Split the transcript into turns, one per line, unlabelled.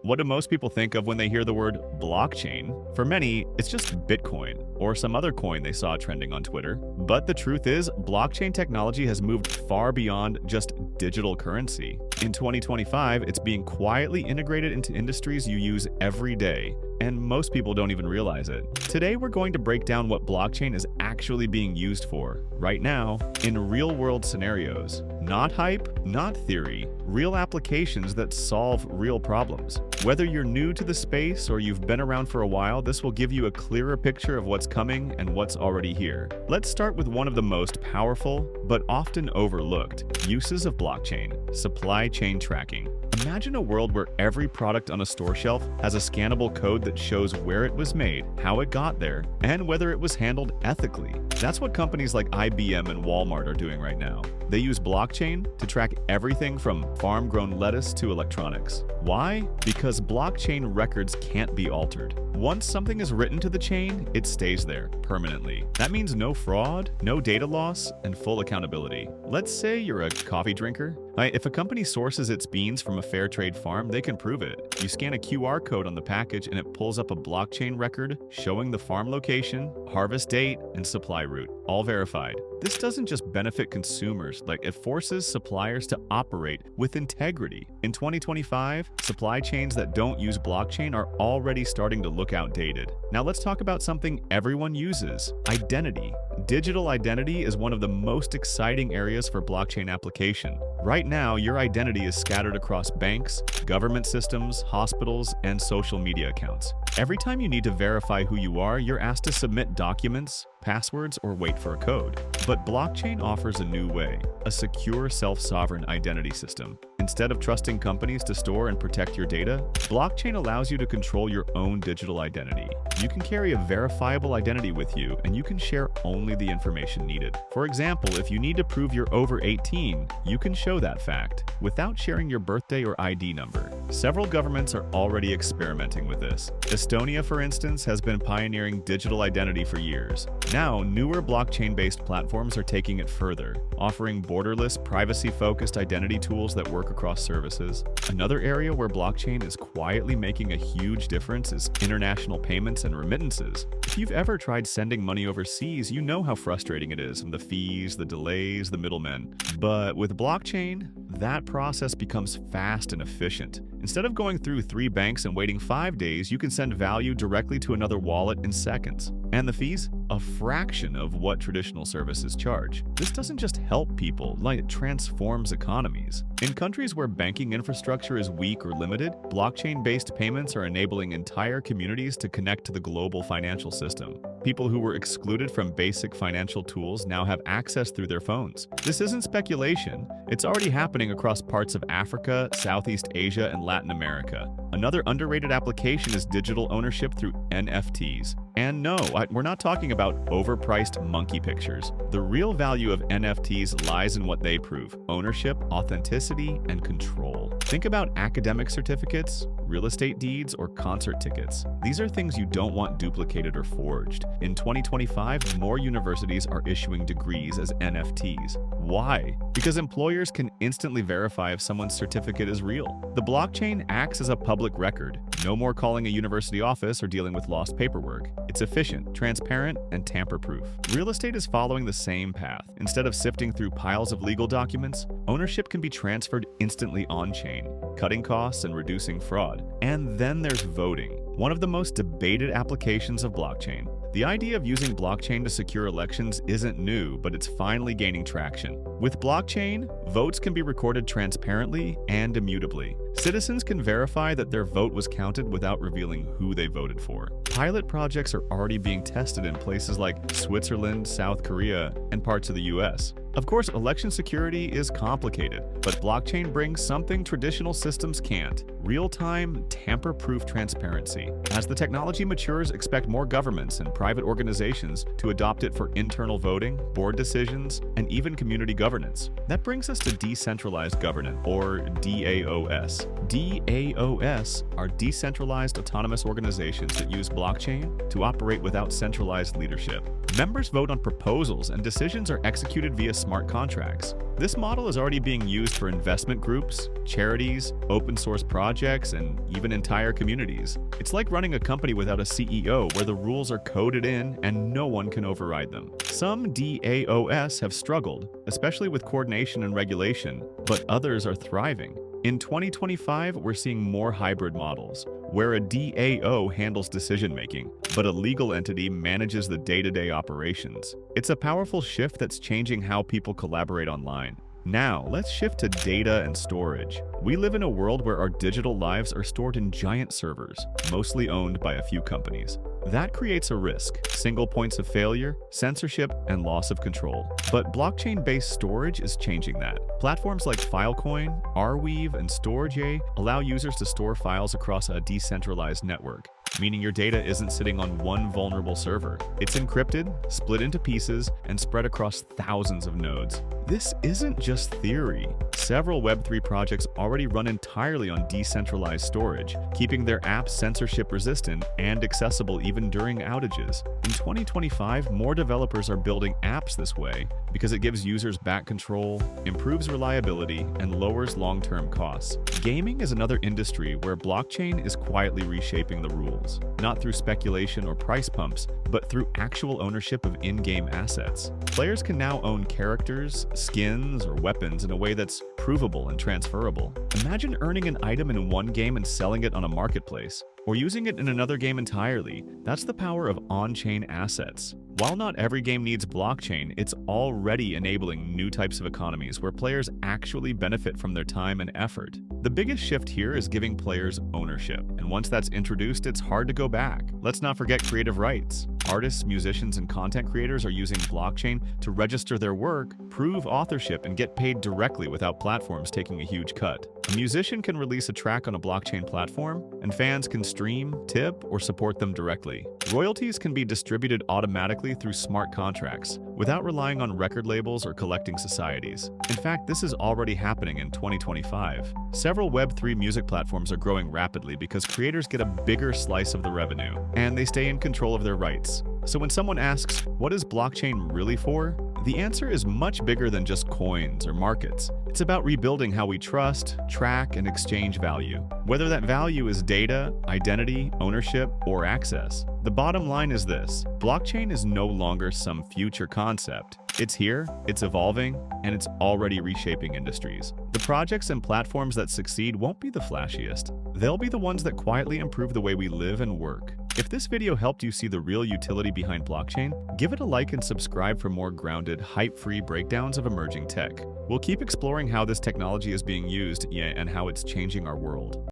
What do most people think of when they hear the word blockchain? For many, it's just Bitcoin or some other coin they saw trending on Twitter. But the truth is, blockchain technology has moved far beyond just digital currency. In 2025, it's being quietly integrated into industries you use every day, and most people don't even realize it. Today, we're going to break down what blockchain is actually being used for, right now, in real-world scenarios. Not hype, not theory, real applications that solve real problems. Whether you're new to the space or you've been around for a while, this will give you a clearer picture of what's coming and what's already here. Let's start with one of the most powerful, but often overlooked, uses of blockchain: supply chain tracking. Imagine a world where every product on a store shelf has a scannable code that shows where it was made, how it got there, and whether it was handled ethically. That's what companies like IBM and Walmart are doing right now. They use blockchain to track everything from farm-grown lettuce to electronics. Why? Because blockchain records can't be altered. Once something is written to the chain, it stays there permanently. That means no fraud, no data loss, and full accountability. Let's say you're a coffee drinker. If a company sources its beans from a fair trade farm, they can prove it. You scan a QR code on the package and it pulls up a blockchain record showing the farm location, harvest date, and supply route, all verified. This doesn't just benefit consumers, it forces suppliers to operate with integrity. In 2025, supply chains that don't use blockchain are already starting to look outdated. Now let's talk about something everyone uses: identity. Digital identity is one of the most exciting areas for blockchain application. Right now, your identity is scattered across banks, government systems, hospitals, and social media accounts. Every time you need to verify who you are, you're asked to submit documents, passwords, or wait for a code. But blockchain offers a new way: a secure self-sovereign identity system. Instead of trusting companies to store and protect your data, blockchain allows you to control your own digital identity. You can carry a verifiable identity with you, and you can share only the information needed. For example, if you need to prove you're over 18, you can show that fact without sharing your birthday or ID number. Several governments are already experimenting with this. Estonia, for instance, has been pioneering digital identity for years. Now, newer blockchain-based platforms are taking it further, offering borderless, privacy-focused identity tools that work across services. Another area where blockchain is quietly making a huge difference is international payments and remittances. If you've ever tried sending money overseas, you know how frustrating it is, the fees, the delays, the middlemen. But with blockchain, that process becomes fast and efficient. Instead of going through 3 banks and waiting 5 days, you can send value directly to another wallet in seconds. And the fees? A fraction of what traditional services charge. This doesn't just help people, it transforms economies. In countries where banking infrastructure is weak or limited, blockchain-based payments are enabling entire communities to connect to the global financial system. People who were excluded from basic financial tools now have access through their phones. This isn't speculation. It's already happening across parts of Africa, Southeast Asia, and Latin America. Another underrated application is digital ownership through NFTs. And no, we're not talking about overpriced monkey pictures. The real value of NFTs lies in what they prove: ownership, authenticity, and control. Think about academic certificates, real estate deeds, or concert tickets. These are things you don't want duplicated or forged. In 2025, more universities are issuing degrees as NFTs. Why? Because employers can instantly verify if someone's certificate is real. The blockchain acts as a public record. No more calling a university office or dealing with lost paperwork. It's efficient, transparent, and tamper-proof. Real estate is following the same path. Instead of sifting through piles of legal documents, ownership can be transferred instantly on-chain, cutting costs and reducing fraud. And then there's voting, one of the most debated applications of blockchain. The idea of using blockchain to secure elections isn't new, but it's finally gaining traction. With blockchain, votes can be recorded transparently and immutably. Citizens can verify that their vote was counted without revealing who they voted for. Pilot projects are already being tested in places like Switzerland, South Korea, and parts of the US. Of course, election security is complicated, but blockchain brings something traditional systems can't: real-time, tamper-proof transparency. As the technology matures, expect more governments and private organizations to adopt it for internal voting, board decisions, and even community governance. That brings us to decentralized governance, or DAOs. DAOs are decentralized autonomous organizations that use blockchain to operate without centralized leadership. Members vote on proposals, and decisions are executed via smart contracts. This model is already being used for investment groups, charities, open source projects, and even entire communities. It's like running a company without a CEO where the rules are coded in and no one can override them. Some DAOs have struggled, especially with coordination and regulation, but others are thriving. In 2025, we're seeing more hybrid models, where a DAO handles decision-making, but a legal entity manages the day-to-day operations. It's a powerful shift that's changing how people collaborate online. Now, let's shift to data and storage. We live in a world where our digital lives are stored in giant servers, mostly owned by a few companies. That creates a risk: single points of failure, censorship, and loss of control. But blockchain-based storage is changing that. Platforms like Filecoin, Arweave, and Storj allow users to store files across a decentralized network, meaning your data isn't sitting on one vulnerable server. It's encrypted, split into pieces, and spread across thousands of nodes. This isn't just theory. Several Web3 projects already run entirely on decentralized storage, keeping their apps censorship-resistant and accessible even during outages. In 2025, more developers are building apps this way because it gives users back control, improves reliability, and lowers long-term costs. Gaming is another industry where blockchain is quietly reshaping the rules, not through speculation or price pumps, but through actual ownership of in-game assets. Players can now own characters, skins, or weapons in a way that's provable and transferable. Imagine earning an item in one game and selling it on a marketplace, or using it in another game entirely. That's the power of on-chain assets. While not every game needs blockchain, it's already enabling new types of economies where players actually benefit from their time and effort. The biggest shift here is giving players ownership, and once that's introduced, it's hard to go back. Let's not forget creative rights. Artists, musicians, and content creators are using blockchain to register their work, prove authorship, and get paid directly without platforms taking a huge cut. A musician can release a track on a blockchain platform, and fans can stream, tip, or support them directly. Royalties can be distributed automatically through smart contracts, without relying on record labels or collecting societies. In fact, this is already happening in 2025. Several Web3 music platforms are growing rapidly because creators get a bigger slice of the revenue, and they stay in control of their rights. So when someone asks, what is blockchain really for? The answer is much bigger than just coins or markets. It's about rebuilding how we trust, track, and exchange value, whether that value is data, identity, ownership, or access. The bottom line is this: blockchain is no longer some future concept. It's here, it's evolving, and it's already reshaping industries. The projects and platforms that succeed won't be the flashiest. They'll be the ones that quietly improve the way we live and work. If this video helped you see the real utility behind blockchain, give it a like and subscribe for more grounded, hype-free breakdowns of emerging tech. We'll keep exploring how this technology is being used and how it's changing our world.